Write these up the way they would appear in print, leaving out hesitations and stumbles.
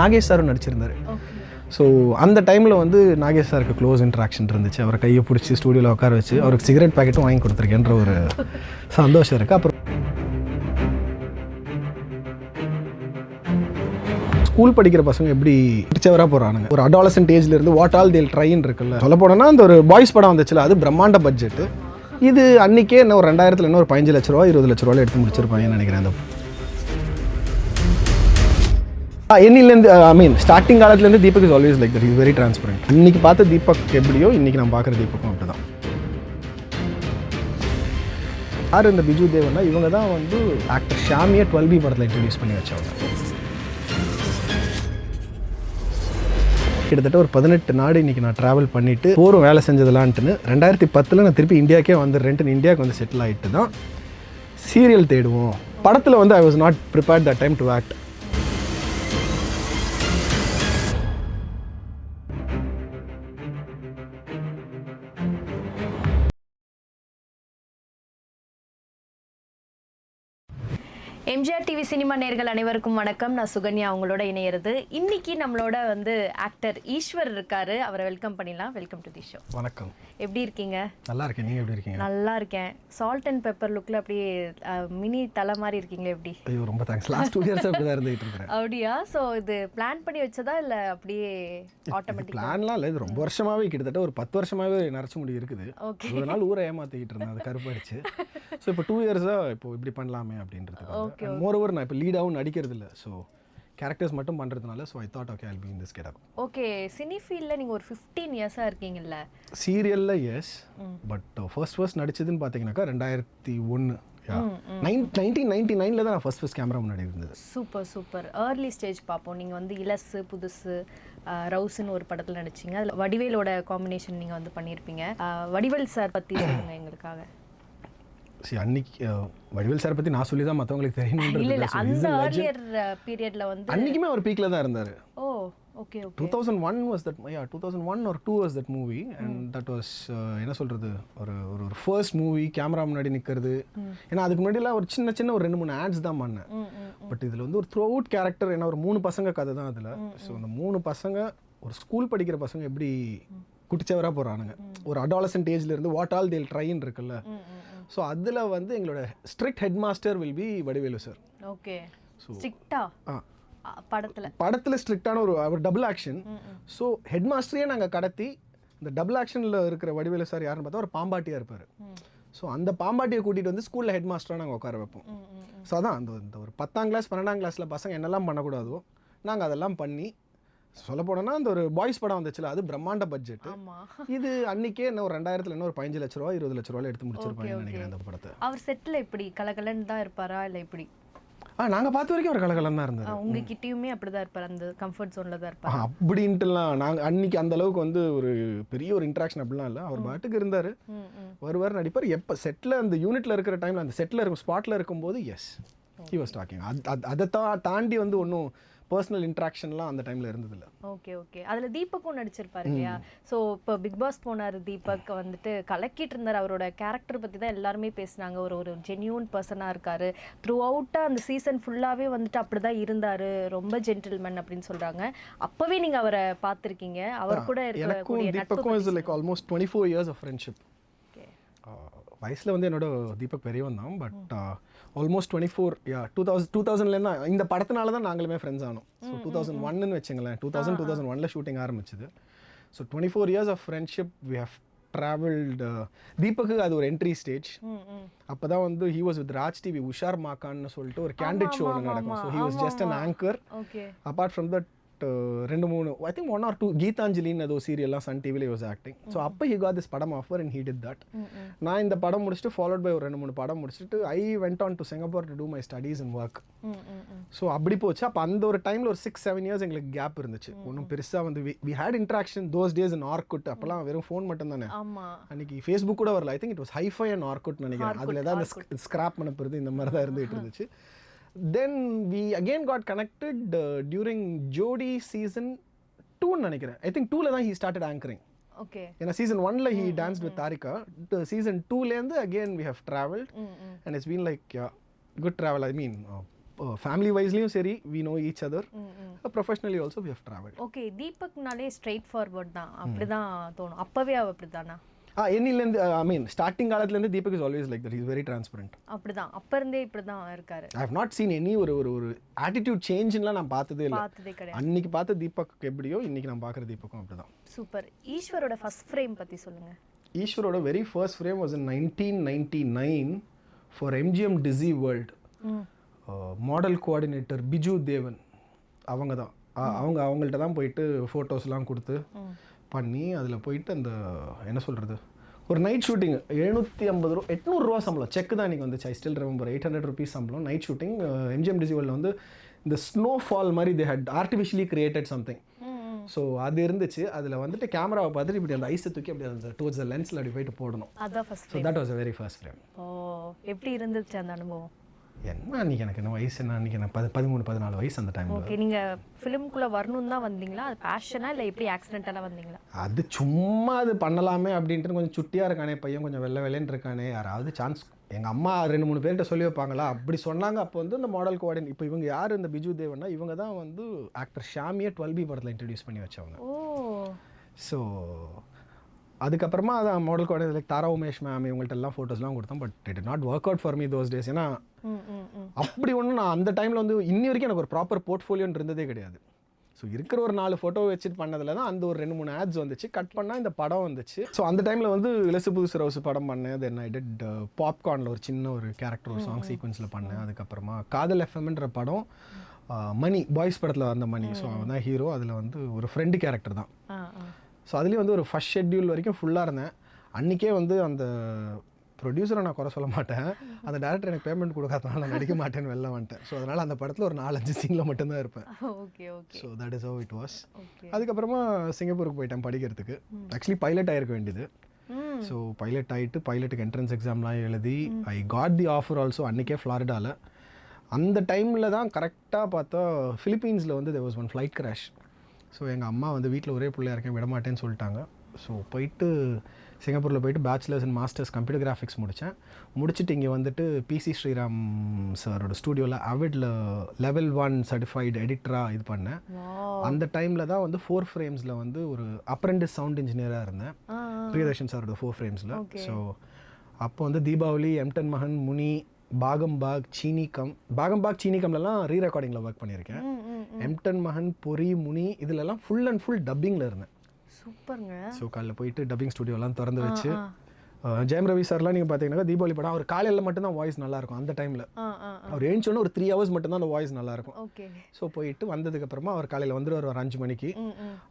நாகேஷ் சாரும் நடிச்சிருந்தார். ஸோ அந்த டைமில் வந்து நாகேஷ் சாருக்கு க்ளோஸ் இன்ட்ராக்ஷன் இருந்துச்சு. அவரை கையை பிடிச்சி ஸ்டூடியோவில் உட்கார வச்சு அவருக்கு சிகரெட் பேக்கெட்டும் வாங்கி கொடுத்துருக்கேன்ற ஒரு சந்தோஷம் இருக்குது. அப்புறம் ஸ்கூல் படிக்கிற பசங்க எப்படி பிடிச்சவராக போகிறானுங்க, ஒரு அடாலசன்ட் ஏஜ்லேருந்து வாட் ஆல் தேல் ட்ரைன்னு இருக்குல்ல. சொல்ல போனோன்னா அந்த ஒரு பாய்ஸ் படம் வந்துச்சுல, அது பிரம்மாண்ட பட்ஜெட்டு. இது அன்றைக்கே இன்னும் ஒரு 2000 இன்னும் ஒரு 15 லட்ச ரூபா 20 லட்ச ரூபாயில் எடுத்து முடிச்சிருப்பாங்கன்னு நினைக்கிறேன். அந்த என்னிலேருந்து ஸ்டார்டிங் காலத்துலேருந்து Deepak is always like that, is very transparent. இன்னைக்கு பார்த்த தீபக் எப்படியோ இன்னைக்கு நான் பார்க்குற தீபக்கும் அப்படி தான். யார் இந்த பிஜு தேவன்னா, இவங்க தான் வந்து ஆக்டர் ஷாமியை 12B படத்தில் இன்ட்ரடியூஸ் பண்ணி வச்சவங்க. கிட்டத்தட்ட ஒரு 18 நாடு இன்றைக்கி நான் ட்ராவல் பண்ணிவிட்டு போரும் வேலை செஞ்சதெல்லான்ட்டுன்னு 2010 நான் திருப்பி இந்தியாவுக்கே வந்துடுறேன்ட்டு இந்தியாவுக்கு வந்து செட்டில் ஆகிட்டு தான் சீரியல் தேடுவோம். படத்தில் வந்து I was not prepared that time to act. MGR TV cinema நேயர்கள் அனைவருக்கும் வணக்கம். நான் சுகன்யா அவங்களோட இணையிறது. இன்னைக்கு நம்மளோட வந்து ஆக்டர் ஈஸ்வர் இருக்காரு. அவரை வெல்கம் பண்ணிடலாம். Welcome to the show. வணக்கம். எப்படி இருக்கீங்க? நல்லா இருக்கேன். நீங்கள் எப்படி இருக்கீங்க? நல்லா இருக்கேன். சால்ட் அண்ட் பெப்பர் லுக்கில் அப்படியே மினி தலை மாதிரி இருக்கீங்களே, எப்படி? ஐயோ ரொம்ப தேங்க்ஸ். லாஸ்ட் 2 இயர்ஸ் அப்படி தான் இருந்துகிட்டு இருக்கிறேன். அப்படியா? ஸோ இது பிளான் பண்ணி வச்சதா இல்லை அப்படியே ஆட்டோமேட்டிக்? பிளான்லாம் இல்லை, இது ரொம்ப வருஷமாகவே, கிட்டத்தட்ட ஒரு 10 வருஷமாகவே நரைச்சி முடி இருக்குது. ஓகே. ஒரு நாள் ஊரை ஏமாற்றிக்கிட்டு இருந்தேன், அது கருப்பாயிடுச்சு. ஸோ இப்போ 2 இயர்ஸாக இப்போ இப்படி பண்ணலாமே அப்படின்றது. மோரோவர் நான் இப்போ லீடாகவும் நடிக்கிறது இல்லை, ஸோ கேரக்டர்ஸ் மட்டும் பண்ணுறதுனால. So I thought okay I'll be in this getup. Okay. Cine ஃபீல்டில் நீங்கள் ஒரு 15 இயர்ஸாக இருக்கீங்கல்ல? சீரியலில் எஸ், பட் ஃபர்ஸ்ட் நடிச்சதுன்னு பார்த்தீங்கன்னாக்கா 2001 1999 தான் நான் ஃபர்ஸ்ட் கேமரா முன்னாடி இருந்தது. சூப்பர். ஏர்லி ஸ்டேஜ் பார்ப்போம். நீங்கள் வந்து இலசு புதுசு ரவுஸ்ன்னு ஒரு படத்தில் நடிச்சிங்க. அதில் வடிவேலோட காம்பினேஷன் நீங்கள் வந்து பண்ணியிருப்பீங்க. வடிவேல் சார் பற்றி சொல்லுங்கள் எங்களுக்காக. சரி, அன்னைக்கு வடிவேல் சார் பற்றி நான் சொல்லி தான் மற்றவங்களுக்கு தெரியணும். இல்லை, அந்த ஏர்லியர் பீரியடில் வந்து அன்றைக்குமே அவர் பீக்கில் தான் இருந்தார். ஓ okay. 2001 was that, yeah, 2001 or 2 was that movie, and that was என்ன சொல்கிறது, ஒரு ஃபர்ஸ்ட் மூவி கேமரா முன்னாடி நிற்கிறது. ஏன்னா அதுக்கு முன்னாடிலாம் ஒரு சின்ன ஒரு 2-3 ஆட்ஸ் தான் பண்ணேன். பட் இதில் வந்து ஒரு த்ரூ அவுட் கேரக்டர். ஏன்னா ஒரு 3 பசங்க கதை தான் அதில். ஸோ அந்த 3 பசங்க ஒரு ஸ்கூல் படிக்கிற பசங்க எப்படி குட்டிச்சவராக போகிறானுங்க, ஒரு அடாலசன்ட் ஏஜ்லேருந்து வாட் ஆல் தேல் ட்ரைன்னு இருக்குல்ல. ஸோ அதில் வந்து எங்களோட strict head master will be Vadivelu sir. Okay. So ஸ்ட்ரிக்டா படத்தில் ஸ்ட்ரிக்டான ஒரு டபுள் ஆக்ஷன். ஸோ ஹெட் மாஸ்டரையே நாங்கள் கடத்தி இந்த டபுள் ஆக்ஷனில் இருக்கிற வடிவேலு சார் யாருன்னு பார்த்தா ஒரு பாம்பாட்டியாக இருப்பார். ஸோ அந்த பாம்பாட்டியை கூட்டிகிட்டு வந்து ஸ்கூலில் ஹெட் மாஸ்டராக நாங்கள் உட்கார வைப்போம். ஸோ அதான் அந்த ஒரு 10ஆம் கிளாஸ் 12ஆம் கிளாஸில் பசங்க என்னெல்லாம் பண்ணக்கூடாதோ நாங்கள் அதெல்லாம் பண்ணி, சொல்ல போனோன்னா அந்த ஒரு பாய்ஸ் படம் வந்துச்சுல, அது பிரம்மாண்ட பட்ஜெட். இது அன்னைக்கே இன்னும் ஒரு 2000 இன்னும் ஒரு 15 லட்ச ரூபா 20 லட்ச ரூபாயில் எடுத்து முடிச்சிருப்பாங்கன்னு நினைக்கிறேன் அந்த படத்தை. அவர் செட்டில் எப்படி கலகலன்னு தான் இருப்பாரா இல்லை எப்படி? நாங்கள் பார்த்த வரைக்கும் அவர் கலகலம் தான் இருந்தார். உங்ககிட்டயுமே அப்படிதான் இருப்பார், அந்த கம்ஃபர்ட் ஜோனில் தான் இருப்பார் அப்படின்ட்டுலாம் நாங்கள் அன்னைக்கு அந்த அளவுக்கு வந்து ஒரு பெரிய ஒரு இன்ட்ராக்ஷன் அப்படிலாம் இல்லை. அவர் பாட்டுக்கு இருந்தார், வருவார், நடிப்பார். எப்போ செட்டில் அந்த யூனிட்டில் இருக்கிற டைமில் அந்த செட்டில் இருக்கும் ஸ்பாட்டில் இருக்கும்போது எஸ் ஹி வாஸ் டாக்கிங். அதை தாண்டி வந்து ஒன்றும் பர்சனல் இன்ட்ராக்ஷன்லாம் அந்த டைமில் இருந்ததில்ல. ஓகே. அதில் தீபக்கும் நடிச்சிருப்பாரு இல்லையா? ஸோ இப்போ பிக் பாஸ் போனார் தீபக், வந்துட்டு கலக்கிட்டு இருந்தார். அவரோட கேரக்டர் பற்றி தான் எல்லாருமே பேசினாங்க. ஒரு ஜென்யூன் பர்சனாக இருக்காரு. த்ரூ அவுட்டாக அந்த சீசன் ஃபுல்லாகவே வந்துட்டு அப்படி தான் இருந்தார், ரொம்ப ஜென்டில்மேன் அப்படின்னு சொல்கிறாங்க. அப்போவே நீங்கள் அவரை பார்த்துருக்கீங்க. அவர் கூட இருக்கக்கூடிய தீபக்கும் is like almost 24 years of friendship. வயசில் வந்து என்னோட தீபக் பெரியவன் தான், பட் ஆல்மோஸ்ட் 24, 2000லேருந்து இந்த படத்தினால தான் நாங்களுமே ஃப்ரெண்ட்ஸ் ஆனோம். ஸோ 2001ன்னு வச்சுங்களேன், 2001ல் ஷூட்டிங் ஆரம்பிச்சது. So 24 years of friendship we have travelled. தீபக்கு அது ஒரு என்ட்ரி ஸ்டேஜ். அப்போ தான் வந்து he was with Raj TV உஷார் மாக்கான்னு சொல்லிட்டு ஒரு கேண்டிட் ஷோ ஒன்று நடக்கும். So he was just an anchor. Apart from that 2-3 I think 1 or 2 கீதாஞ்சலின்னு ஏதோ சீரியல்லாம் சன் டிவியில் வாஸ் ஆக்டிங். ஸோ அப்போ ஹி காட் திஸ் படம் offer and he did that. நான் இந்த படம் முடிச்சுட்டு ஃபாலோட் பை ஒரு 2-3 படம் முடிச்சுட்டு I went on to Singapore to do my studies and work. So அப்படி போச்சு. அப்போ அந்த ஒரு டைமில் ஒரு 6-7 இயர்ஸ் எங்களுக்கு கேப் இருந்துச்சு. ஒன்றும் பெருசாக வந்து we had interaction those days in Orkut. அப்போலாம் வெறும் ஃபோன் மட்டும் தானே, அன்றைக்கி ஃபேஸ்புக் கூட வரல. I think it was hi-fi and Orkut நினைக்கிறேன். அதில் தான் அந்த ஸ்கிராப் பண்ணப்படுறது இந்த மாதிரி தான் இருந்துகிட்டு இருந்துச்சு. Then we again got connected during Jodi season 2 நினைக்கிறேன். I think 2ல தான் he started anchoring. Okay. ஏன்னா season 1ல he danced with Tarika. Season 2லேருந்து again we have traveled and it's been like good travel. I mean family வைஸ்லேயும் சரி we know each other, professionally also we have travel. Okay, தீபக்னாலே straightforward தான் அப்படிதான் தோணும். அப்பவே அப்படிதானா? என்னிலேருந்து ஐ mean starting காலத்துலேருந்து Deepak is always like that, is very transparent. அப்படிதான் அப்ப இருந்தே இப்படிதான் இருக்காரு. I have not seen any ஒரு ஆட்டிடியூட் சேஞ்சுலாம் நான் பார்த்ததே இல்லை. கிடையாது. அன்னைக்கு பார்த்த தீபக் எப்படியோ இன்னைக்கு நான் பார்க்குற தீபக்கும் அப்படிதான். சூப்பர். ஈஸ்வரோட ஃபர்ஸ்ட் ஃப்ரேம் பத்தி சொல்லுங்க. ஈஸ்வரோட very first frame was in 1999 for MGM Dizzee world. Model coordinator Biju Devan அவங்க தான். அவங்கள்ட்ட தான் போயிட்டு ஃபோட்டோஸ்லாம் கொடுத்து பண்ணி அதில் போயிட்டு அந்த என்ன சொல்கிறது, ஒரு நைட் ஷூட்டிங் 750 ரூபா 800 ரூபா சம்பளம், செக் தான் இன்றைக்கி வந்துச்சு. ஐ ஸ்டில் ரிமெம்பர் 800 ருபீஸ் சம்பளம், நைட் ஷூட்டிங். MGM டிசி வேர்ல்டில் வந்து இந்த ஸ்னோ ஃபால் மாதிரி தே hut artificially created something. So அது இருந்துச்சு. அதில் வந்துட்டு கேமராவை பார்த்துட்டு இப்படி அந்த ஐஸை தூக்கி அப்படி அந்த டுவர்ட்ஸ் த லென்ஸில் அப்படி போயிட்டு போடணும். So that was a very first frame. ஓ, எப்படி இருந்துச்சு அந்த அனுபவம்? என்ன அன்றைக்கி எனக்கு என்ன வயசு, என்ன அன்றைக்கி எனக்கு 13-14 வயசு அந்த டைம். ஓகே, நீங்கள் ஃபிலிம்குள்ளே வரணும் தான் வந்தீங்களா? அது பேஷனா இல்லை எப்படி ஆக்சிடென்டலாக வந்தீங்களா? அது சும்மா அது பண்ணலாமே அப்படின்ட்டு, கொஞ்சம் சுட்டியாக இருக்கானே பையன், கொஞ்சம் வெள்ளைன்னு இருக்கானே, யாராவது சான்ஸ் எங்கள் அம்மா 2-3 பேர்கிட்ட சொல்லி வைப்பாங்களா, அப்படி சொன்னாங்க. அப்போ வந்து இந்த மாடல் கோஆர்டினேட், இப்போ இவங்க யார் இந்த பிஜு தேவன்னா, இவங்க தான் வந்து ஆக்டர் ஷாமியை 12B படத்தில் இன்ட்ரடியூஸ் பண்ணி வச்சவங்க. ஓ, ஸோ அதுக்கப்புறமா அதான் மாடல் கோஆர்டினேட் லைக் தாரா உமேஷ் மேம் இவங்கள்ட்ட எல்லாம் ஃபோட்டோஸ்லாம் கொடுத்தோம். But it not work out for me those days. ஏன்னா அப்படி ஒன்றும் நான் அந்த டைமில் வந்து இன்னி வரைக்கும் எனக்கு ஒரு ப்ராப்பர் போர்ட்ஃபோலியோன்னு இருந்ததே கிடையாது. ஸோ இருக்கிற ஒரு 4 ஃபோட்டோ வச்சுட்டு பண்ணதில் தான் அந்த ஒரு 2-3 ஆட்ஸ் வந்துச்சு. கட் பண்ணால் இந்த படம் வந்துச்சு. ஸோ அந்த டைமில் வந்து இலசு புதுசு ரவுசு படம் பண்ணேன். தென் ஐ டிட் பாப்கார்னில் ஒரு சின்ன ஒரு கேரக்டர், ஒரு சாங் சீக்வன்ஸில் பண்ணேன். அதுக்கப்புறமா காதல் எஃப்எம்ன்ற படம், மணி பாய்ஸ் படத்தில் வந்த மணி. ஸோ அவன் தான் ஹீரோ. அதில் வந்து ஒரு ஃப்ரெண்டு கேரக்டர் தான். ஸோ அதுலேயும் வந்து ஒரு ஃபர்ஸ்ட் ஷெட்யூல் வரைக்கும் ஃபுல்லாக இருந்தேன். அன்றைக்கே வந்து அந்த ப்ரொடியூசரை நான் குறை சொல்ல மாட்டேன், அந்த டேரக்டர் எனக்கு பேமெண்ட் கொடுக்காதனால நான் நடிக்க மாட்டேன்னு வெளில வந்துட்டேன். ஸோ அதனால் அந்த படத்தில் ஒரு 4-5 சீனில் மட்டும்தான் இருப்பேன். So that is how it was. அதுக்கப்புறமா சிங்கப்பூருக்கு போயிட்டேன் படிக்கிறதுக்கு. ஆக்சுவலி பைலட் ஆகிருக்க வேண்டியது. ஸோ பைலட் ஆகிட்டு பைலட்டுக்கு என்ட்ரன்ஸ் எக்ஸாம்லாம் எழுதி I got the offer also அன்றைக்கே ஃப்ளாரிடாவில். அந்த டைமில் தான் கரெக்டாக பார்த்தா ஃபிலிப்பீன்ஸில் வந்து there was one flight crash. So எங்கள் அம்மா வந்து வீட்டில் ஒரே பிள்ளையா இருக்கேன், விடமாட்டேன்னு சொல்லிட்டாங்க. ஸோ போயிட்டு சிங்கப்பூரில் போயிட்டு bachelors and masters computer graphics முடித்தேன். முடிச்சுட்டு இங்கே வந்துட்டு பிசி ஸ்ரீராம் சாரோட ஸ்டூடியோவில் அவிடில் லெவல் 1 சர்டிஃபைடு எடிட்டராக இது பண்ணேன். அந்த டைமில் தான் வந்து 4 ஃப்ரேம்ஸில் வந்து ஒரு அப்ரெண்டிஸ் சவுண்ட் இன்ஜினியராக இருந்தேன், பிரியதர்ஷன் சாரோட 4 ஃப்ரேம்ஸில். ஸோ அப்போ வந்து தீபாவளி, எம்டன் மகன், முனி, பாகம்பாக், சீனிகம்லாம் ரீ ரெக்கார்டிங்கில் ஒர்க் பண்ணியிருக்கேன். எம்டன் மகன், பொரி, முனி இதிலெல்லாம் ஃபுல் அண்ட் ஃபுல் டப்பிங்கில் இருந்தேன். சூப்பருங்க. ஸோ காலையில் போயிட்டு டப்பிங் ஸ்டுடியோலாம் திறந்து வச்சு, ஜெயம் ரவி சார்லாம் நீங்கள் பார்த்தீங்கன்னா தீபாவளி படம் அவர் காலையில் மட்டும்தான் வாய்ஸ் நல்லாயிருக்கும். அந்த டைமில் அவர் எழுந்தோன்னு ஒரு 3 ஹவர்ஸ் மட்டும்தான் அந்த வாய்ஸ் நல்லாயிருக்கும். ஸோ போயிட்டு வந்ததுக்கப்புறமா அவர் காலையில் வந்துடுவார் ஒரு 5 மணிக்கு.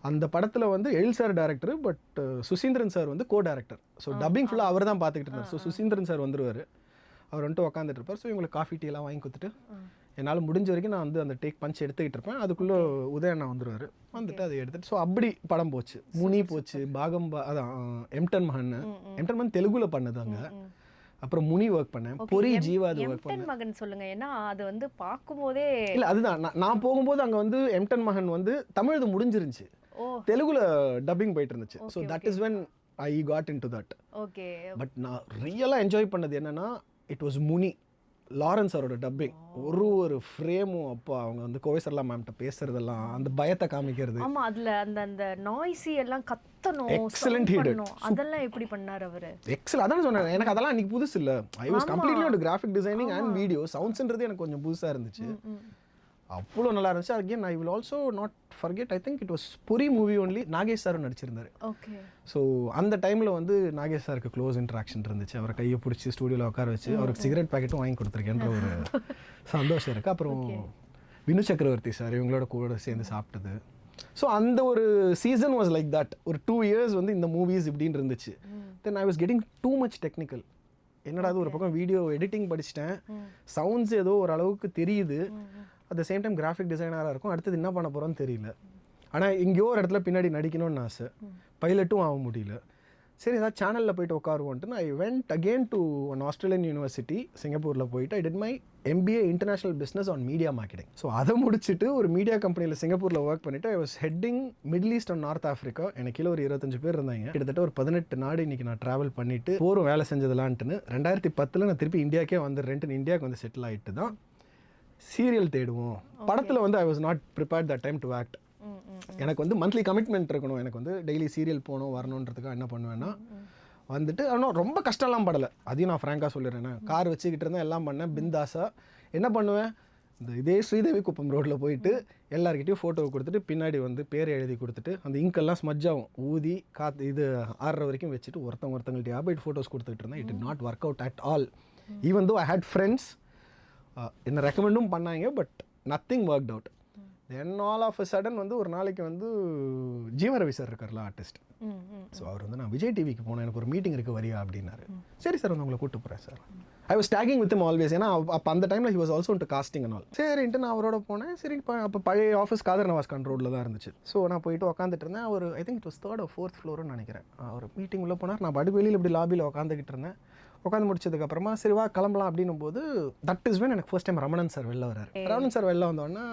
அந்த படத்தில் வந்து Ezhil sir director, but Suseenthiran sir வந்து கோ டேரக்டர். ஸோ டப்பிங் ஃபுல்லாக அவர் தான் பார்த்துக்கிட்டு இருந்தார். ஸோ சுசீந்திரன் சார் வந்துடுவார், அவர் வந்துட்டு உட்காந்துட்டு இருப்பார். ஸோ இவங்களுக்கு காஃபி டீ எல்லாம் வாங்கி கொடுத்துட்டு என்னால் முடிஞ்ச வரைக்கும் நான் வந்து அந்த டேக் பஞ்ச் எடுத்துக்கிட்டு இருப்பேன். அதுக்குள்ளே உதயண்ணா வந்துடுவார், வந்துட்டு அதை எடுத்துகிட்டு. ஸோ அப்படி படம் போச்சு. முனி போச்சு, அதான் எம்டன் மகன் தெலுங்குல பண்ணதாங்க. அப்புறம் முனி ஒர்க் பண்ணேன், பொரி ஜீவா அது ஒர்க் பண்ணேன். மகன் சொல்லுங்க, ஏன்னா அது வந்து பார்க்கும்போதே இல்லை அதுதான் நான் போகும்போது அங்கே வந்து எம்டன் மகன் வந்து தமிழ் முடிஞ்சிருந்துச்சு, தெலுங்குல டப்பிங் போயிட்டு இருந்துச்சு. So that is when I got in to that. Okay. But நான் ரியலாக என்ஜாய் பண்ணது என்னன்னா, இட் வாஸ் முனி, லாரன்ஸ் அவரோட டப்பிங். ஒரு ஃப்ரேமும் அப்போ அவங்க வந்து கோவைசர்லா மேம்கிட்ட பேசுறதெல்லாம், அந்த பயத்தை காமிக்கிறது. ஆமா, அதுல அந்த நாய்ஸி எல்லாம் கத்தணும், எக்ஸலென்ட் ஹீட். அதெல்லாம் எப்படி பண்ணாரு அவரு? எக்ஸல். அதான் சொன்னேன், எனக்கு அதெல்லாம் அன்னைக்கு புதுசு இல்லை. I was completely on graphic designing and video. சவுண்ட்ஸ்ன்றது எனக்கு கொஞ்சம் புதுசாக இருந்துச்சு. அவ்வளோ நல்லா இருந்துச்சு. Again I will also not forget, I think it was Puri movie only. Nagesh சாரும் நடிச்சிருந்தாரு. ஓகே. ஸோ அந்த டைமில் வந்து நாகேஷ் சாருக்கு க்ளோஸ் இன்ட்ராக்ஷன் இருந்துச்சு. அவரை கையை பிடிச்சி ஸ்டூடியோவில் உட்கார வச்சு அவருக்கு சிகரெட் பேக்கெட்டும் வாங்கி கொடுத்துருக்கேன்ற ஒரு சந்தோஷம் இருக்குது. அப்புறம் வினு சக்கரவர்த்தி சார் இவங்களோட கூட சேர்ந்து சாப்பிட்டது. ஸோ அந்த ஒரு சீசன் வாஸ் லைக் தட். ஒரு 2 years வந்து இந்த மூவிஸ் இப்படின்னு இருந்துச்சு. Then I was getting too much technical. என்னடா அது, ஒரு பக்கம் வீடியோ எடிட்டிங் படிச்சிட்டேன், சவுண்ட்ஸ் ஏதோ ஒரு அளவுக்கு தெரியுது, at the same time graphic டிசைனராக இருக்கும், அடுத்தது என்ன பண்ண போகிறோன்னு தெரியல. ஆனால் எங்கேயோ ஒரு இடத்துல பின்னாடி நடிக்கணும்னு ஆசை, பைலட்டும் ஆக முடியல. சரி ஏதாவது சேனலில் போயிட்டு உட்காருவோன்ட்டு I went again to one Australian university சிங்கப்பூரில் போயிட்டு I did my MBA international business on media marketing. So அதை முடிச்சுட்டு ஒரு மீடியா கம்பெனியில் சிங்கப்பூரில் ஒர்க் பண்ணிவிட்டு I was heading Middle East and North Africa. எனக்கு கீழே ஒரு 25 பேர் இருந்தாங்க. கிட்டத்தட்ட ஒரு 18 நாடு இன்றைக்கி நான் ட்ராவல் பண்ணிவிட்டு போகிறோம் வேலை செஞ்சதெல்லான்ட்டுன்னு. 2010 நான் திருப்பி இந்தியாவுக்கே வந்துடுறேன்ட்டு இந்தியாவுக்கு வந்து செட்டில் ஆகிட்டு தான் சீரியல் தேடுவோம். படத்தில் வந்து I was not prepared that time to act. எனக்கு வந்து மந்த்லி கமிட்மெண்ட் இருக்கணும், எனக்கு வந்து டெய்லி சீரியல் போகணும் வரணுன்றதுக்காக என்ன பண்ணுவேன்னா வந்துட்டு ஆனால் ரொம்ப கஷ்டம்லாம் படலை, அதையும் நான் ஃப்ராங்காக சொல்லிடுறேன். கார் வச்சுக்கிட்டு இருந்தேன், எல்லாம் பண்ணேன் பிந்தாஸாக. என்ன பண்ணுவேன், இதே ஸ்ரீதேவி குப்பம் ரோட்டில் போயிட்டு எல்லாருக்கிட்டையும் ஃபோட்டோவை கொடுத்துட்டு பின்னாடி வந்து பேர் எழுதி கொடுத்துட்டு அந்த இங்கெல்லாம் ஸ்மஜ் ஆகும் ஊதி இது ஆடுற வரைக்கும் வச்சுட்டு ஒருத்தவங்கள்ட்ட போயிட்டு ஃபோட்டோஸ் கொடுத்துட்டு இருந்தேன். It did not work out at all. Even though I had friends என்ன ரெக்கமெண்டும் பண்ணாங்க, but nothing worked out. Then all of a sudden வந்து ஒரு நாளைக்கு வந்து ஜீவரவி சார் இருக்கார்ல ஆர்டிஸ்ட், ஸோ அவர் வந்து நான் விஜய் டிவிக்கு போனேன், எனக்கு ஒரு மீட்டிங் இருக்குது வரியா அப்படின்னாரு. சரி சார் வந்து உங்களை கூப்பிட்டு போகிறேன் sir. I was taking with always, ஏன்னா அப்போ அந்த டைமில் he was also into casting and all. சரின்ட்டு நான் அவரோட போனேன். சரி அப்போ பழைய ஆஃபீஸ் காதர் நவாஸ்கான் ரோட்டில் தான் இருந்துச்சு. ஸோ நான் போயிட்டு உட்காந்துட்டு இருந்தேன். அவர் I think it was 3rd or 4th ஃப்ளோர்னு நினைக்கிறேன். அவர் மீட்டிங் உள்ள போனார், நான் படுக்கு வெளியில் இப்படி லாபியில் உட்காந்துக்கிட்டு இருந்தேன். உட்காந்து முடிச்சதுக்கப்புறமா சரி வா கிளம்பலாம் அப்படின்னும் போது தட் இஸ் வென் எனக்கு ஃபர்ஸ்ட் டைம் ரமணன் சார் வெளில வராரு. ரமணன் சார் வெளில வந்தோடனே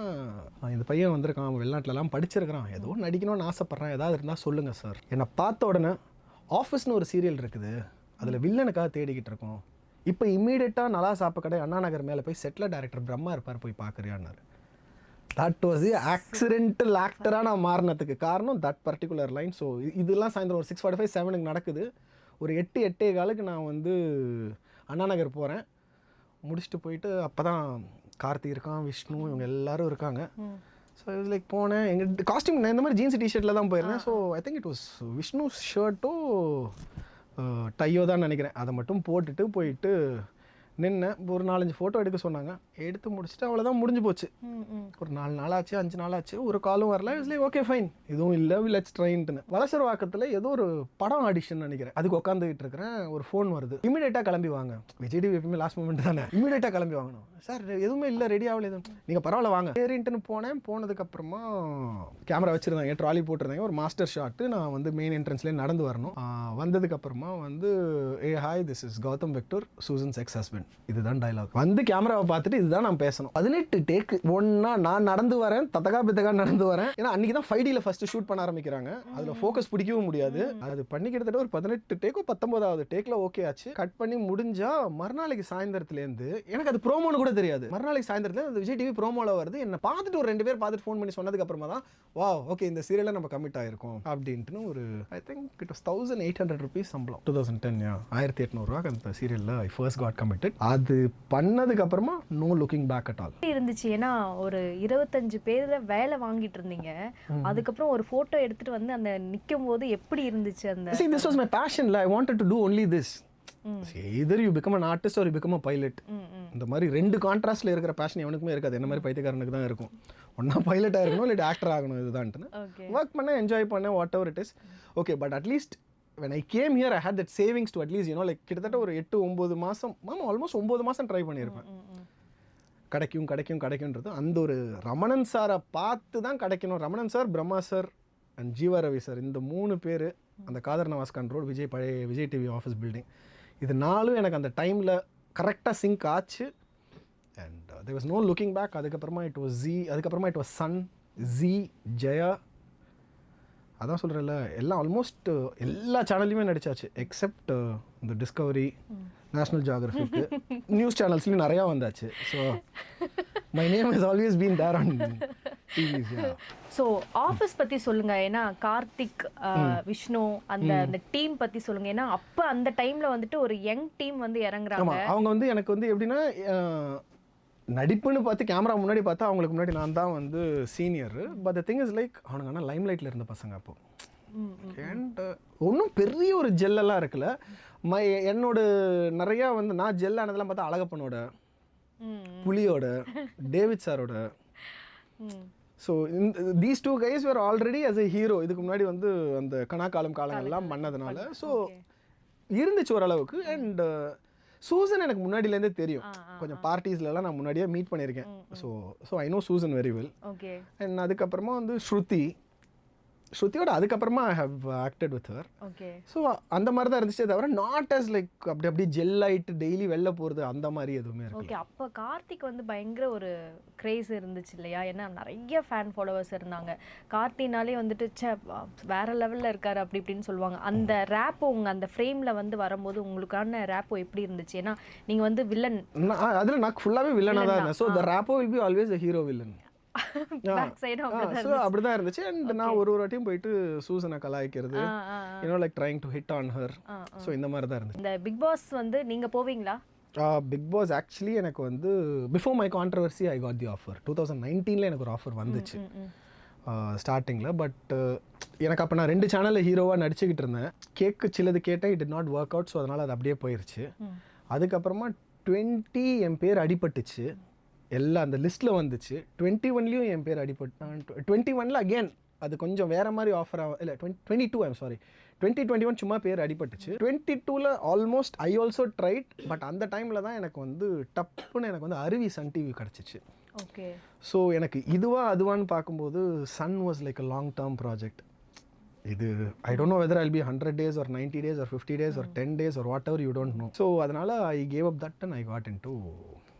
இந்த பையன் வந்திருக்கான், அவன் வெளிநாட்டிலலாம் படிச்சிருக்கிறான், ஏதோ நடிக்கணும்னு ஆசைப்பட்றான், ஏதாவது இருந்தால் சொல்லுங்கள் சார். என்னை பார்த்த உடனே ஆஃபீஸ்னு ஒரு சீரியல் இருக்குது, அதில் வில்லனுக்காக தேடிக்கிட்டு இருக்கோம், இப்போ இம்மீடியட்டாக நல்லா சாப்பிட அண்ணா நகர் மேலே போய் செட்டில் டைரக்டர் பிரம்மா இருப்பார், போய் பார்க்குறியான்னாரு. தட் வாஸ் தி ஆக்சிடென்டல் ஆக்டராக நான் மாறினதுக்கு காரணம் தட் பர்டிகுலர் லைன். ஸோ இதெல்லாம் சாயந்தரம் ஒரு 6:45 7 நடக்குது. ஒரு 8-8:15 நான் வந்து அண்ணா நகர் போகிறேன். முடிச்சுட்டு போயிட்டு அப்போ தான் கார்த்தி இருக்கான், விஷ்ணு, இவங்க எல்லோரும் இருக்காங்க. ஸோ இது லைக் போனேன், எங்கள் காஸ்டியூம் நான் இந்த மாதிரி ஜீன்ஸ் டிஷர்ட்டில் தான் போயிருந்தேன். So I think it was Vishnu ஷர்ட்டோ டையோ தான் நினைக்கிறேன். அதை மட்டும் போட்டுட்டு போயிட்டு நின்னேன். ஒரு 4-5 ஃபோட்டோ எடுக்க சொன்னாங்க, எடுத்து முடிச்சுட்டு அவ்வளோதான், முடிஞ்சு போச்சு. ஒரு 4 நாள் ஆச்சு, 5 நாள் ஆச்சு, ஒரு காலும் வரல. இட்ஸ் ஓகே ஃபைன், இதுவும் இல்லை, லெட்ஸ் ட்ரைன்ட்டுன்னு. வலசர் வாக்கத்தில் ஏதோ ஒரு படம் ஆடிஷன் நினைக்கிறேன், அதுக்கு உட்காந்துக்கிட்டு இருக்கிறேன். ஒரு ஃபோன் வருது, இமீடியட்டாக கிளம்பி வாங்க. விஜய் டிவி எப்பவுமே லாஸ்ட் மூமெண்ட் தானே, இமீடியட்டாக கிளம்பி வாங்கணும். சார் எதுவுமே இல்லை, ரெடி ஆகல, எதுவும் நீங்கள் பரவாயில்ல வாங்க. சரின்ட்டுன்னு போனேன். போனதுக்கப்புறமா கேமரா வச்சுருந்தாங்க, ட்ராலி போட்டிருந்தாங்க, ஒரு மாஸ்டர் ஷாட்டு. நான் வந்து மெயின் என்ட்ரன்ஸ்லேயே நடந்து வரணும். வந்ததுக்கப்புறமா வந்து hi this is Gautham Victor, Susan's ex husband, இதுதான் டைலாக். வந்து கேமராவை பார்த்துட்டு இதுதான் நான் பேசணும். 18 டேக்கு ஒன்னா நான் நடந்து வரேன், தத்தகா பித்தகா நடந்து வரேன். ஏன்னா அன்னைக்கு தான் 5Dல ஃபர்ஸ்ட் ஷூட் பண்ண ஆரம்பிக்கிறாங்க, அதில் ஃபோக்கஸ் பிடிக்கவும் முடியாது. அது பண்ணி கிட்டத்தட்ட ஒரு 18 டேக்கோ 19வது டேக்கில் ஓகே ஆச்சு. கட் பண்ணி முடிஞ்சா மறுநாளைக்கு சாயந்தரத்துலேருந்து, எனக்கு அது ப்ரோமோன்னு கூட தெரியாது, மறுநாளைக்கு சாயந்தரத்துல அந்த விஜய் டிவி ப்ரோமோவில் வருது. என்னை பார்த்துட்டு ஒரு 2 பேர் பார்த்துட்டு ஃபோன் பண்ணி சொன்னதுக்கு அப்புறமா தான் வா ஓகே இந்த சீரியலில் நம்ம கமிட் ஆயிருக்கோம் அப்படின்ட்டு. ஒரு ஐ திங்க் இட் வாஸ் 1800 rupees சம்பளம். 2010 1800 ரூபா அந்த சீரியலில் ஐ ஃபர்ஸ்ட் காட் கமிட்டட். அது பண்ணதுக்கு அப்புறமா no looking back at all இருந்துச்சு. ஏன்னா ஒரு 25 பேர் வேலை வாங்கிட்டு இருந்தீங்க, அதுக்கப்புறம் ஒரு போட்டோ எடுத்துட்டு வந்து அந்த நிக்கும் போது எப்படி இருந்துச்சு? அந்த see this was my passion, I wanted to do only this. either you become an artist or you become a pilot. இந்த மாதிரி 2 கான்ட்ராஸ்ட்ல இருக்கிற பேஷன் எவனுக்குமே இருக்காது, என்ன மாதிரி பைத்தியக்காரனுக்கு தான் இருக்கும். ஒன்னா பைலட் ஆகணும் இல்லை ஆக்டர் ஆகணும், இதுதான். ஒர்க் பண்ண என்ஜாய் பண்ண what ever it is okay. But at least when I came here I had that savings to at least you know like கிட்டத்தட்ட ஒரு 8-9 மாதம் ஆல்மோஸ்ட் 9 மாதம் ட்ரை பண்ணியிருப்பேன். கிடைக்கும்ன்றது அந்த ஒரு ரமணன் சாரை பார்த்து தான் கிடைக்கணும். Ramanan sir, Brahma sir and Jeeva Ravi sir, இந்த 3 பேர் அந்த காதர் நவாஸ்கான் ரோடு பழைய விஜய் டிவி ஆஃபீஸ் பில்டிங், இது 4 எனக்கு அந்த டைமில் கரெக்டாக சிங்க் ஆச்சு. And there was no looking back. அதுக்கப்புறமா இட் வாஸ் ஜி, அதுக்கப்புறமா it was Sun, Zee, Jaya, அதான் சொல்கிறேன்ல, எல்லாம் ஆல்மோஸ்ட் எல்லா சேனல்லையுமே நடிச்சாச்சு எக்ஸப்ட் இந்த டிஸ்கவரி, நேஷ்னல் ஜியோகிராஃபிக்கு, நியூஸ் சேனல்ஸ்லையும் நிறையா வந்தாச்சு. So my name is always been there on TVs. So office பற்றி சொல்லுங்கள். ஏன்னா கார்த்திக், விஷ்ணு அந்த டீம் பற்றி சொல்லுங்கள். ஏன்னா அப்போ அந்த டைமில் வந்துட்டு ஒரு யங் டீம் வந்து இறங்குறாங்க. அவங்க வந்து எனக்கு வந்து எப்படின்னா நடிப்புன்னு பார்த்து கேமரா முன்னாடி பார்த்தா அவங்களுக்கு முன்னாடி நான் தான் வந்து senior. But the thing is like அவனுங்க ஆனால் லைம் லைட்டில் இருந்த பசங்க அப்போ. அண்ட் ஒன்றும் பெரிய ஒரு ஜெல்லெல்லாம் இருக்குல்ல. என்னோட நிறையா வந்து நான் ஜெல் ஆனதெல்லாம் பார்த்தா அழகப்பனோட, புலியோட, டேவிட் சாரோட. So these 2 guys were already as a hero. இதுக்கு முன்னாடி வந்து அந்த காலங்கள்லாம் பண்ணதுனால ஸோ இருந்துச்சு ஓரளவுக்கு. அண்ட் சூசன் எனக்கு முன்னாடியிலேருந்தே தெரியும், கொஞ்சம் பார்ட்டிஸ்லலாம் நான் முன்னாடியே மீட் பண்ணியிருக்கேன். So I know Susan very well. And அதுக்கப்புறமா வந்து ஸ்ருதி, ஸ்ருதியோட அதுக்கப்புறமா I have acted with her. Okay. So அந்த மாதிரி தான் இருந்துச்சே தவிர நாட் as லைக் அப்படி ஜெல் ஆகிட்டு டெய்லி வெளில போகிறது அந்த மாதிரி எதுவுமே இருக்கு. ஓகே. அப்போ கார்த்திக் வந்து பயங்கர ஒரு கிரேஸ் இருந்துச்சு இல்லையா? ஏன்னா நிறைய ஃபேன் ஃபாலோவர்ஸ் இருந்தாங்க. கார்த்தினாலே வந்துட்டு வேற லெவலில் இருக்காரு அப்படி இப்படின்னு சொல்லுவாங்க. அந்த ரேப் உங்க அந்த ஃப்ரேமில் வந்து வரும்போது உங்களுக்கான ரேப்போ எப்படி இருந்துச்சு? ஏன்னா நீங்கள் வந்து வில்லன், அதில் நான் ஃபுல்லாகவே வில்லனாக தான் இருந்தேன். So the rapport will be always a hero villain. So அப்படிதான் இருந்துச்சு. அண்ட் நான் ஒரு வாட்டியும் போயிட்டு சூசனை கலாய்க்கிறது, like trying to hit on her. ஸோ இந்த மாதிரி தான் இருந்துச்சு. இந்த பிக் பாஸ் வந்து நீங்க போவீங்களா? பிக் பாஸ் ஆக்சுவலி எனக்கு வந்து before my controversy I got the offer. 2019 எனக்கு ஒரு ஆஃபர் வந்துச்சு ஸ்டார்டிங்கில். பட் எனக்கு அப்போ நான் 2 சேனலில் ஹீரோவாக நடிச்சுக்கிட்டு இருந்தேன். சிலது கேட்டேன், it did not work out. So அதனால் அது அப்படியே போயிடுச்சு. அதுக்கப்புறமா 20 என் பேர் அடிபட்டுச்சு, எல்லாம் அந்த லிஸ்ட்டில் வந்துச்சு. 21லேயும் என் பேர் அடிபட்டான். 21ல் அகெயின் அது கொஞ்சம் வேறு மாதிரி ஆஃபர் இல்லை 22 ஐம் சாரி 2021 சும்மா பேர் அடிபட்டுச்சு. 22ல் almost I also tried. But அந்த டைமில் தான் எனக்கு வந்து டப்புன்னு எனக்கு வந்து அருவி சன் டிவி கிடச்சிச்சு. ஓகே. ஸோ எனக்கு அதுவான்னு பார்க்கும்போது Sun was like a long term project. இது I don't know whether I'll be 100 days or 90 days or 50 days or 10 days or whatever you don't know. So அதனால் I gave up that and I got into.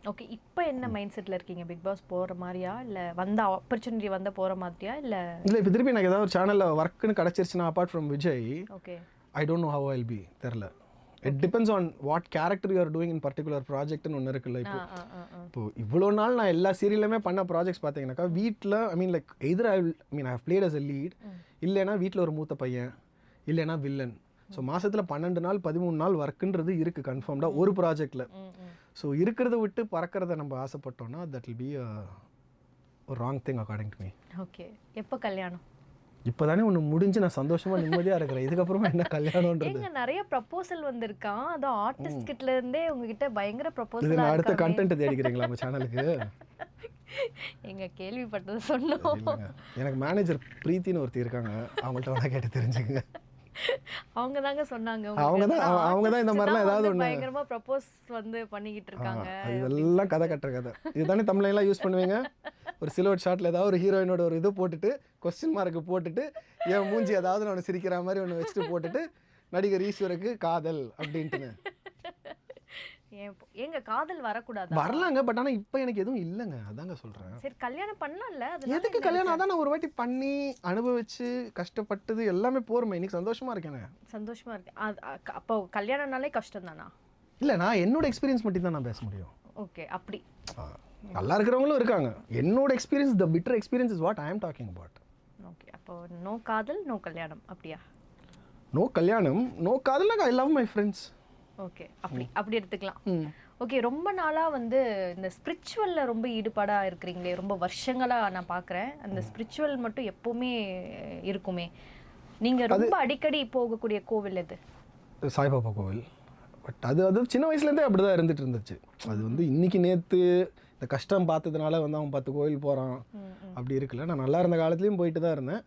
Okay. இப்போ என்ன மைண்ட் செட்டில் இருக்கீங்க? Bigg Boss போகிற மாதிரியா, இல்லை வந்த ஆப்பர்ச்சுனிட்டி வந்த போகிற மாதிரியா, இல்லை இப்போ திருப்பி எனக்கு ஏதாவது ஒரு சேனலில் ஒர்க்குன்னு கிடச்சிருச்சுன்னா apart from Vijay, okay, I don't know how I'll be, தெரில. It depends on what character you are doing in particular ப்ராஜெக்ட்னு ஒன்று இருக்குல்ல. இப்போ இவ்வளோ நாள் நான் எல்லா சீரியலுமே பண்ண ப்ராஜெக்ட்ஸ் பார்த்தீங்கன்னாக்கா வீட்டில் I mean like either I have played as a lead, இல்லைன்னா வீட்டில் ஒரு மூத்த பையன், இல்லைன்னா வில்லன். ஸோ மாதத்தில் 12 நாள் 13 நாள் ஒர்க்குன்றது இருக்குது கன்ஃபார்ம்டாக ஒரு ப்ராஜெக்டில். ஸோ இருக்கிறத விட்டு பறக்கிறத நம்ம ஆசைப்பட்டோம்னா that will be a wrong thing according to me. Okay. எப்போ கல்யாணம்? இப்போ தானே ஒன்று முடிஞ்சு நான் சந்தோஷமாக நிம்மதியாக இருக்கிறேன். இதுக்கப்புறமா என்ன கல்யாணம்ன்றது? எங்க நிறைய ப்ரப்போசல் வந்திருக்கான். அதுவும் ஆர்டிஸ்ட் கிட்ட இருந்தே உங்ககிட்ட பயங்கர ப்ரப்போசல். இது அடுத்த கண்டென்ட் தேடிக்கிறீங்களா நம்ம சேனலுக்கு? எங்க கேள்விப்பட்டது சொன்னோம். எனக்கு மேனேஜர் பிரீத்தின்னு ஒருத்தி இருக்காங்க, அவங்கள்ட்ட வேணா கேட்டு தெரிஞ்சுக்கங்க. அவங்க தாங்க சொன்னாங்க. அவங்க தான் இந்த மாதிரிலாம் ஏதாவது ஒன்று பயங்கரமா ப்ரப்போஸ் வந்து பண்ணிக்கிட்டு இருக்காங்க. இதெல்லாம் கதை கட்டுற கதை. இதுதானே தமிழ்லாம் யூஸ் பண்ணுவீங்க. ஒரு சிலோட் ஷாட்டில் ஏதாவது ஒரு ஹீரோயினோட ஒரு இது போட்டுட்டு கொஸ்டின் மார்க்கு போட்டுட்டு என் மூஞ்சி ஏதாவது ஒன்று சிரிக்கிற மாதிரி ஒன்று வச்சுட்டு போட்டுட்டு நடிகர் ஈஸ்வருக்கு காதல் அப்படின்ட்டுன்னு. எங்க காதல் வரக்கூடாது? வரலாங்க, பட் ஆனால் இப்போ எனக்கு எதுவும் இல்லைங்க, அதாங்க சொல்கிறேன். சரி, கல்யாணம் பண்ணலாம்ல. எதுக்கு கல்யாணம்? அதான் நான் ஒரு வாட்டி பண்ணி அனுபவிச்சு கஷ்டப்பட்டது எல்லாமே போருமே. இன்னைக்கு சந்தோஷமா இருக்கேங்க. சந்தோஷமா இருக்கு. அப்போ கல்யாணம்னாலே கஷ்டம் தானா? இல்லை, நான் என்னோட எக்ஸ்பீரியன்ஸ் மட்டும் தான் நான் பேச முடியும். ஓகே. அப்படி நல்லா இருக்கிறவங்களும் இருக்காங்க. என்னோட experience, the bitter experience is what I am talking about. Okay. அப்போ நோ காதல் நோ கல்யாணம் அப்படியா? நோ கல்யாணம் நோ காதல். I love my friends. Okay. அப்படி எடுத்துக்கலாம். ஓகே. ரொம்ப நாளாக வந்து இந்த ஸ்பிரிச்சுவலில் ரொம்ப ஈடுபாடாக இருக்கிறீங்களே, ரொம்ப வருஷங்களாக நான் பார்க்குறேன். அந்த ஸ்பிரிச்சுவல் மட்டும் எப்போவுமே இருக்குமே. நீங்கள் ரொம்ப அடிக்கடி போகக்கூடிய கோவில் எது? சாய்பாபா கோவில். பட் அது சின்ன வயசுலேருந்தே அப்படி தான் இருந்துச்சு. அது வந்து இன்னைக்கு நேற்று இந்த கஷ்டம் பார்த்ததுனால வந்து அவன் 10 கோவில் போகிறான் அப்படி இருக்குல்ல. நான் நல்லா இருந்த காலத்துலேயும் போயிட்டு தான் இருந்தேன்,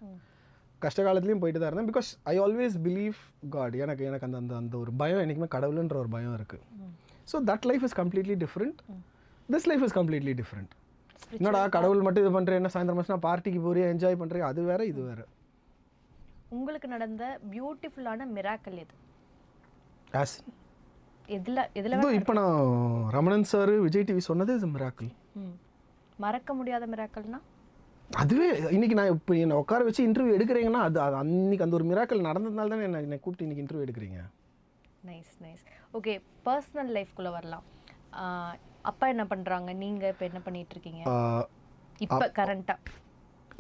கஷ்ட காலத்துலேயும் போயிட்டு தான் இருந்தேன். Because I always believe God. எனக்கு அந்த அந்த அந்த ஒரு பயம், என்றைக்குமே கடவுளுன்ற ஒரு பயம் இருக்குது. So that life is completely different. This life is completely different. என்னடா கடவுள் மட்டும் இது பண்ணுறேன், என்ன சாயந்தரம் மாதம் பார்ட்டிக்கு போறியா, என்ஜாய் பண்ணுறேன், அது வேறு இது வேறு. உங்களுக்கு நடந்த பியூட்டிஃபுல்லான மிராக்கல் எது? ஆஸ் எதில் இப்போ நான் ரமணன் சார் விஜய் டிவி சொன்னது இஸ் மிராக்கிள். மறக்க முடியாத மிராக்கல்னா அதுவே இன்னைக்கு நான் இப்போ என்னை உட்கார வச்சு இன்டர்வியூ எடுக்கிறீங்கன்னா அது அன்னைக்கு அந்த ஒரு மிராக்கல் நடந்ததுனால தானே என்னை கூப்பிட்டு இன்னைக்கு இன்டர்வியூ எடுக்கிறீங்க. நைஸ். ஓகே. பர்சனல் லைஃப்குள்ளே வரலாம். அப்பா என்ன பண்ணுறாங்க, நீங்கள் இப்போ என்ன பண்ணிட்டு இருக்கீங்க இப்போ கரண்ட்டாக?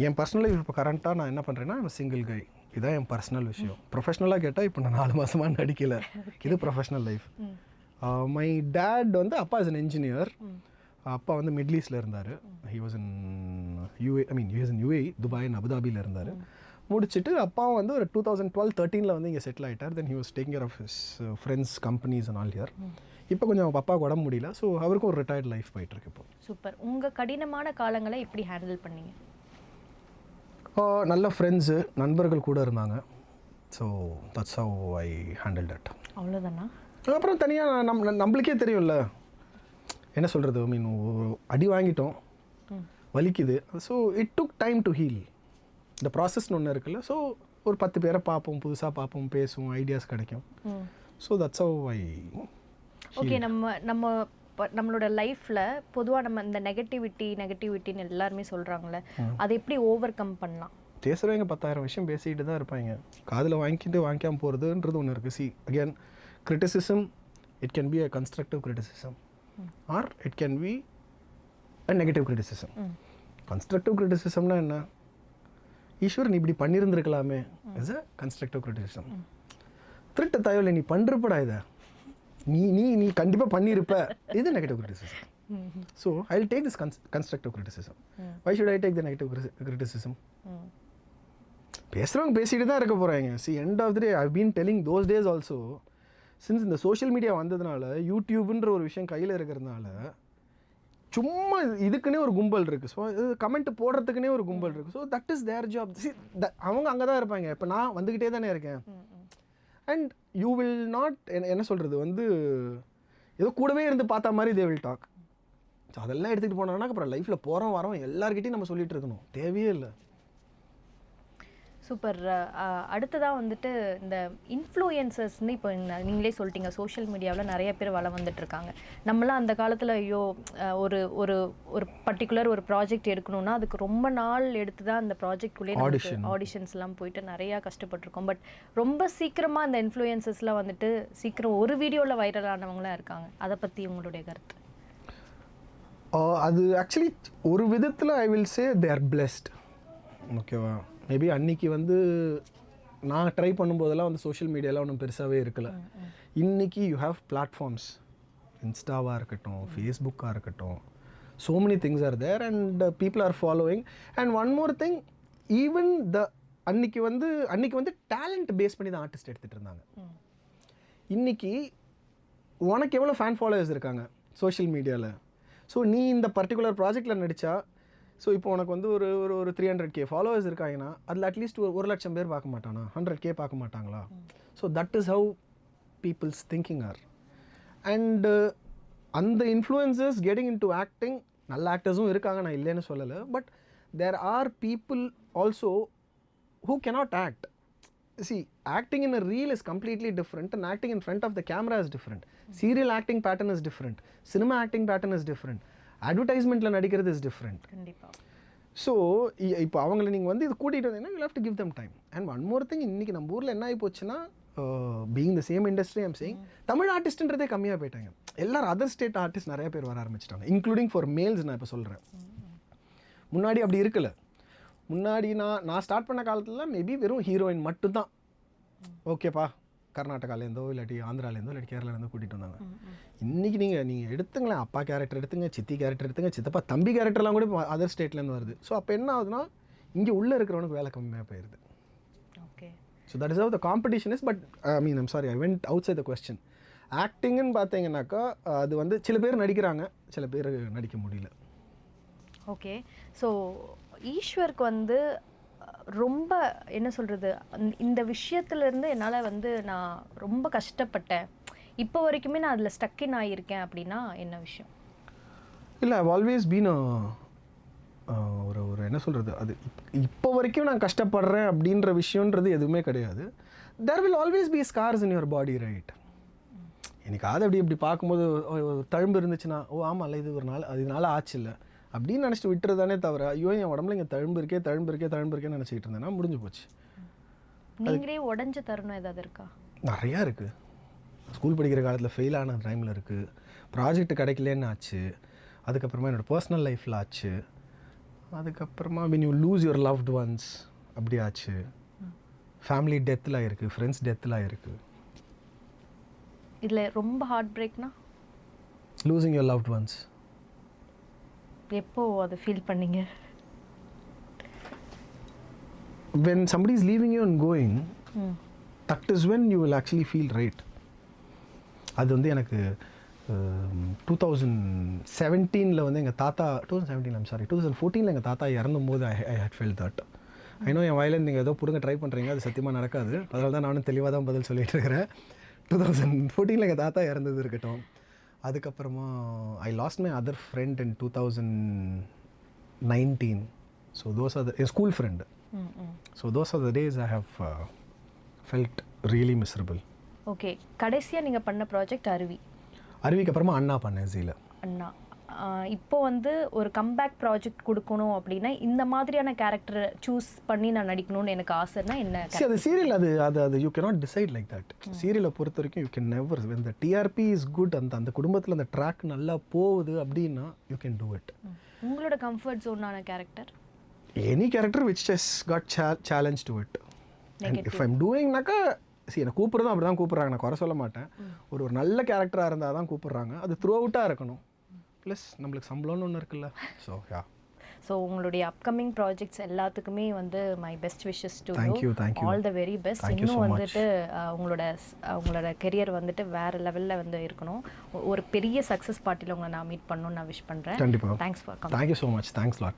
என் பர்சனல் லைஃப் இப்போ கரண்ட்டாக நான் என்ன பண்ணுறேன்னா சிங்கிள் கை. இதுதான் என் பர்சனல் விஷயம். ப்ரொஃபஷ்னலாக கேட்டால் இப்போ நான் 4 மாதமாக நடிக்கலை. இது ப்ரொஃபஷ்னல் லைஃப். மை டேட் வந்து அப்பா இஸ் அன் என்ஜினியர். அப்பா வந்து மிடில் ஈஸ்டில் இருந்தார். He was in UAE, Dubai and அபுதாபியில் இருந்தார். முடிச்சுட்டு அப்பாவும் வந்து ஒரு 2012-13 வந்து இங்கே செட்டில் ஆகிட்டார். Then he was taking care of his friends companies and all here. இப்போ கொஞ்சம் அப்பாவுக்கு உடம்பு முடியல. ஸோ அவருக்கும் ஒரு ரிட்டையர்ட் லைஃப் போயிட்டுருக்கு இப்போ. சூப்பர். உங்கள் கடினமான காலங்களை எப்படி ஹேண்டில் பண்ணீங்க? நல்ல ஃப்ரெண்ட்ஸு, நண்பர்கள் கூட இருந்தாங்க. So that's how I handle that. அவ்வளோதானா? அப்புறம் தனியாக நம்மளுக்கே தெரியும்ல, என்ன சொல்கிறது, அடி வாங்கிட்டோம், வலிக்குது. So it took time to heal. இந்த ப்ராசஸ்னு ஒன்று இருக்குல்ல. ஸோ ஒரு 10 பேரை பார்ப்போம், புதுசாக பார்ப்போம், பேசுவோம், ஐடியாஸ் கிடைக்கும். So that's how I. Okay, நம்மளோட லைஃப்பில் பொதுவாக நம்ம இந்த நெகட்டிவிட்டின்னு எல்லாருமே சொல்கிறாங்களே, அதை எப்படி ஓவர் கம் பண்ணலாம்? பேசுகிறவங்க 10,000 விஷயம் பேசிக்கிட்டு தான் இருப்பாங்க. காதில் வாங்கிக்காமல் போகிறதுன்றது ஒன்று இருக்குது. Again criticism, it can be a constructive criticism or it can be a negative criticism. constructive criticismனா என்ன? ஈஸ்வர் நீ இப்படி பண்ணியிருந்துருக்கலாமே இஸ் அ constructive criticism. திருட்டு தயவில் நீ பண்ணிருப்படா இதை, நீ நீ நீ கண்டிப்பாக பண்ணியிருப்ப, இது negative criticism. So I will take this constructive criticism. why should I take the negative criticism? பேசுகிறவங்க பேசிட்டு தான் இருக்க போகிறாங்க. see end of the day I've been telling those days also, since இந்த சோஷியல் மீடியா வந்ததுனால, யூடியூப்ன்ற ஒரு விஷயம் கையில் இருக்கிறதுனால, சும்மா இதுக்குன்னே ஒரு கும்பல் இருக்குது. ஸோ கமெண்ட் போடுறதுக்குன்னே ஒரு கும்பல் இருக்குது. So that is there job. அவங்க அங்கே தான் இருப்பாங்க. இப்போ நான் வந்துக்கிட்டே தானே இருக்கேன். அண்ட் யூ வில் நாட் என்ன சொல்கிறது வந்து ஏதோ கூடவே இருந்து பார்த்தா மாதிரி தே வில் டாக். ஸோ அதெல்லாம் எடுத்துகிட்டு போனோம்னா அப்புறம் லைஃப்பில் போகிறோம் வரோம் எல்லாருக்கிட்டையும் நம்ம சொல்லிட்டு இருக்கணும், தேவையே இல்லை. சூப்பர். அடுத்ததாக வந்துட்டு இந்த இன்ஃப்ளூயன்சர்ஸ்னு இப்போ நீங்களே சொல்லிட்டீங்க, சோஷியல் மீடியாவில் நிறைய பேர் வளம் வந்துட்டுருக்காங்க. நம்மளாம் அந்த காலத்தில் ஐயோ ஒரு ஒரு ஒரு பர்டிகுலர் ஒரு ப்ராஜெக்ட் எடுக்கணும்னா அதுக்கு ரொம்ப நாள் எடுத்து தான் அந்த ப்ராஜெக்ட்குள்ளேயே ஆடிஷன்ஸ்லாம் போயிட்டு நிறையா கஷ்டப்பட்டிருக்கோம். பட் ரொம்ப சீக்கிரமாக அந்த இன்ஃப்ளூயன்சர்ஸ்லாம் வந்துட்டு சீக்கிரம் ஒரு வீடியோவில் வைரலானவங்களாம் இருக்காங்க. அதை பற்றி உங்களுடைய கருத்து? அது ஆக்சுவலி ஒரு விதத்தில் I will say they are blessed. ஓகேவா? மேபி அன்றைக்கி வந்து நான் ட்ரை பண்ணும்போதெல்லாம் வந்து சோஷியல் மீடியாலாம் ஒன்றும் பெருசாகவே இருக்கலை. இன்றைக்கி யூ ஹாவ் பிளாட்ஃபார்ம்ஸ், இன்ஸ்டாவாக இருக்கட்டும், ஃபேஸ்புக்காக இருக்கட்டும், so many things are there and people are following. And one more thing, even அன்றைக்கி வந்து டேலண்ட் பேஸ் பண்ணி தான் ஆர்டிஸ்ட் எடுத்துகிட்டு இருந்தாங்க. இன்றைக்கி உனக்கு எவ்வளோ ஃபேன் ஃபாலோவர்ஸ் இருக்காங்க சோஷியல் மீடியாவில். ஸோ நீ இந்த பர்டிகுலர் ப்ராஜெக்டில் நடித்தா, ஸோ இப்போ உனக்கு வந்து ஒரு ஒரு 300K ஃபாலோவர்ஸ் இருக்காங்கன்னா அதில் அட்லீஸ்ட் 1,00,000 பேர் பார்க்க மாட்டானா, 100K பார்க்க மாட்டாங்களா? So that is how peoples thinking are. And அந்த influencers getting into acting, நல்ல ஆக்டர்ஸும் இருக்காங்க, நான் இல்லைன்னு சொல்லலை. But there are people also who cannot act. See, acting in a reel is completely different and acting in front of the camera is different. Serial acting pattern is different. Cinema acting pattern is different. அட்வர்டைஸ்மெண்ட்டில் நடிக்கிறது is different. கண்டிப்பாக. So இப்போ அவங்கள நீங்கள் வந்து இது கூட்டிகிட்டு வந்தீங்கன்னா you have to give them time. And one more thing, இன்றைக்கி நம்ம ஊரில் என்ன ஆகி போச்சுன்னா, being the same industry I'm saying, Tamil ஆர்டிஸ்ட்ன்றதே கம்மியாக போயிட்டாங்க. எல்லோரும் அதர் ஸ்டேட் ஆர்டிஸ்ட் நிறைய பேர் வர ஆரம்பிச்சிட்டாங்க, இன்க்ளூடிங் ஃபார் மேல்ஸ். நான் இப்போ சொல்கிறேன், முன்னாடி அப்படி இருக்கலை. முன்னாடி நான் ஸ்டார்ட் பண்ண காலத்தில் மேபி வெறும் ஹீரோயின் மட்டும்தான். ஓகேப்பா, கர்நாடகாலேருந்தோ இல்லாட்டி ஆந்திராலேருந்தோ இல்லாட்டி கேரளாலேருந்தோ கூட்டிகிட்டு வந்தாங்க. இன்றைக்கி நீங்கள் எடுத்துங்களேன், அப்பா கேரக்டர் எடுத்துங்க, சித்தி கேரக்டர் எடுத்துங்க, சித்தப்பா தம்பி கேரக்டர்லாம் கூட அதர் ஸ்டேட்லேருந்து வருது. ஸோ அப்போ என்ன ஆகுதுன்னா, இங்கே உள்ளே இருக்கிறவனுக்கு வேலை கம்மியாக போயிடுது. Okay. So that is how the competition is. But I'm sorry, I went outside the question. ஆக்டிங்குன்னு பார்த்தீங்கன்னாக்கா அது வந்து சில பேர் நடிக்கிறாங்க, சில பேர் நடிக்க முடியல. ஓகே. ஸோ ஈஸ்வருக்கு வந்து ரொம்ப என்ன சொல்கிறது, இந்த விஷயத்துலேருந்து என்னால் வந்து நான் ரொம்ப கஷ்டப்பட்டேன், இப்போ வரைக்குமே நான் அதில் ஸ்டக்கின் ஆகியிருக்கேன் அப்படின்னா என்ன விஷயம்? இல்லை, ஐவ் ஆல்வேஸ் பீன் ஒரு ஒரு என்ன சொல்கிறது, அது இப்போ வரைக்கும் நான் கஷ்டப்படுறேன் அப்படின்ற விஷயன்றது எதுவுமே கிடையாது. There will always be scars in your body, right? எனக்கு அது இப்படி பார்க்கும்போது தழும்பு இருந்துச்சுன்னா, ஓ ஆமாம் இல்லை, இது ஒரு நாள் அதனால ஆச்சு இல்லை அப்படின்னு நினச்சிட்டு விட்டுறதானே தவிர, ஐயோ என் உடம்புல இங்கே தழும்பு இருக்கேன்னு நினச்சிக்கிட்டு இருந்தேன்னா முடிஞ்சு போச்சு. நீங்களே உடஞ்ச தருணம் ஏதாவது இருக்கா? நிறையா இருக்குது. ஸ்கூல் படிக்கிற காலத்தில் ஃபெயில் ஆன டைமில் இருக்குது, ப்ராஜெக்ட் கிடைக்கலன்னு ஆச்சு, அதுக்கப்புறமா என்னோடய பர்சனல் லைஃப்பில் ஆச்சு, அதுக்கப்புறமா when you lose your loved ones அப்படி ஆச்சு, ஃபேமிலி டெத்தில் இருக்குது, ஃப்ரெண்ட்ஸ் டெத்தில் இருக்குது. இதில் ரொம்ப ஹார்ட் பிரேக்னா லூசிங் யுவர் லவ்ட் ஒன்ஸ். எப்போ அதை ஃபீல் பண்ணீங்க? when somebody is leaving you and going, that is when you will actually feel right. அது வந்து எனக்கு 2017 வந்து எங்கள் தாத்தா 2014 எங்கள் தாத்தா இறந்தும்போது I had feel that. I know என் வாயிலேருந்து நீங்கள் ஏதோ பிடுங்க ட்ரை பண்ணுறீங்க, அது சத்தியமாக நடக்காது. அதனால தான் நானும் தெளிவாக தான் பதில் சொல்லிகிட்டு இருக்கிறேன். 2014 எங்கள் தாத்தா இறந்தது இருக்கட்டும். அதுக்கப்புறமா I lost my other friend in 2019. So those are என் school friend. So those are the days I have felt really miserable. Okay, கடைசியாக நீங்கள் பண்ண ப்ராஜெக்ட் அருவி. அருவிக்கு அப்புறமா அண்ணா பண்ணேன் ஜீல. அண்ணா இப்போ வந்து ஒரு கம்பேக் ப்ராஜெக்ட் கொடுக்கணும் அப்படின்னா இந்த மாதிரியான கேரக்டரை சூஸ் பண்ணி நான் நடிக்கணும்னு எனக்கு ஆசைன்னா என்ன? அது சீரியல் அது you cannot decide like that. சீரியலை பொறுத்த வரைக்கும் யூ கேன் நெவர், இந்த டிஆர்பி இஸ் குட், அந்த குடும்பத்தில் அந்த ட்ராக் நல்லா போகுது அப்படின்னா யூ கேன் டூ இட். உங்களோட கம்ஃபர்ட் ஜோனான character? Any character which has got challenge to it. And if I'm டூயிங்னாக்கா என்னை கூப்பிட்றதும் அப்படி தான் கூப்பிட்றாங்க, நான் குறை சொல்ல மாட்டேன். ஒரு நல்ல கேரக்டராக இருந்தால் தான் கூப்பிட்றாங்க. அது த்ரூ அவுட்டாக இருக்கணும். ப்ளஸ் நம்மளுக்கு சம்பளம்னு ஒன்று இருக்குல்ல. So yeah. ஸோ உங்களுடைய அப்கமிங் ப்ராஜெக்ட்ஸ் எல்லாத்துக்குமே வந்து my best wishes to you. All the very best. இன்னும் வந்துட்டு உங்களோட கெரியர் வந்துட்டு வேறு லெவலில் வந்து இருக்கணும். ஒரு பெரிய சக்ஸஸ் பார்ட்டியில் உங்களை நான் மீட் பண்ணணும்னு நான் விஷ் பண்ணுறேன். கண்டிப்பாக. Thanks for come. Thank you so much. Thanks lot.